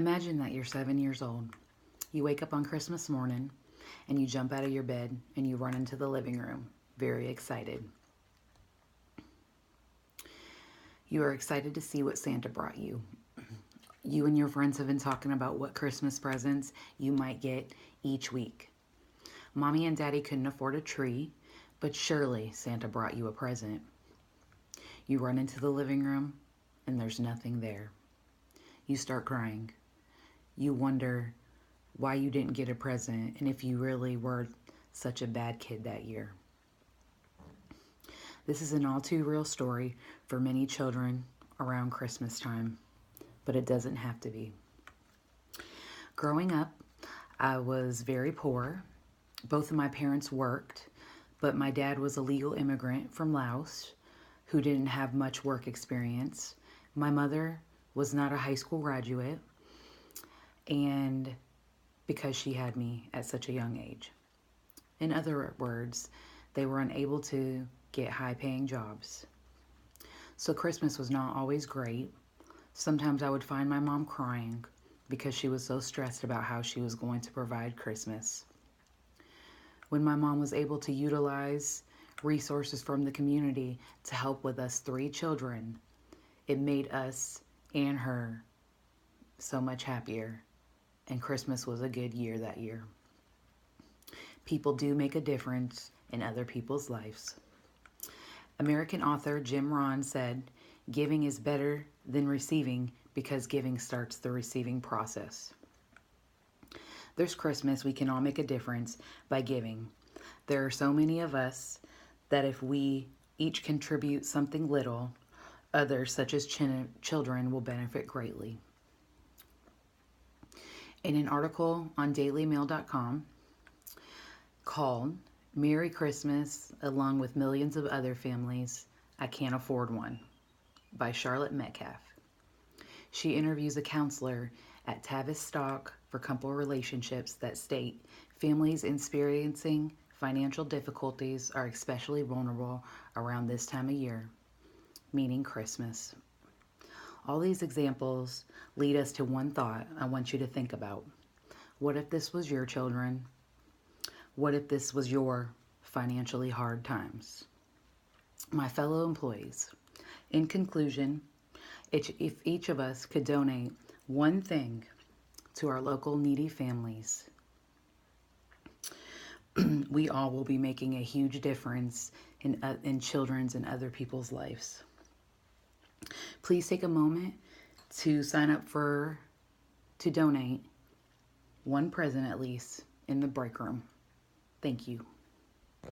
Imagine that you're 7 years old. You wake up on Christmas morning and you jump out of your bed and you run into the living room, very excited. You are excited to see what Santa brought you. You and your friends have been talking about what Christmas presents you might get each week. Mommy and Daddy couldn't afford a tree, but surely Santa brought you a present. You run into the living room and there's nothing there. You start crying. You wonder why you didn't get a present and if you really were such a bad kid that year. This is an all too real story for many children around Christmas time, but it doesn't have to be. Growing up, I was very poor. Both of my parents worked, but my dad was a legal immigrant from Laos who didn't have much work experience. My mother was not a high school graduate, and because she had me at such a young age. In other words, they were unable to get high-paying jobs. So Christmas was not always great. Sometimes I would find my mom crying because she was so stressed about how she was going to provide Christmas. When my mom was able to utilize resources from the community to help with us 3 children, it made us and her so much happier, and Christmas was a good year that year. People do make a difference in other people's lives. American author Jim Rohn said, "Giving is better than receiving because giving starts the receiving process." This Christmas, we can all make a difference by giving. There are so many of us that if we each contribute something little, others, such as children, will benefit greatly. In an article on dailymail.com called "Merry Christmas, along with millions of other families, I Can't Afford One" by Charlotte Metcalf. She interviews a counselor at Tavistock for couple relationships that state families experiencing financial difficulties are especially vulnerable around this time of year, meaning Christmas. All these examples lead us to one thought I want you to think about. What if this was your children? What if this was your financially hard times? My fellow employees, in conclusion, if each of us could donate one thing to our local needy families, we all will be making a huge difference in children's and other people's lives. Please take a moment to sign up to donate one present at least in the break room. Thank you.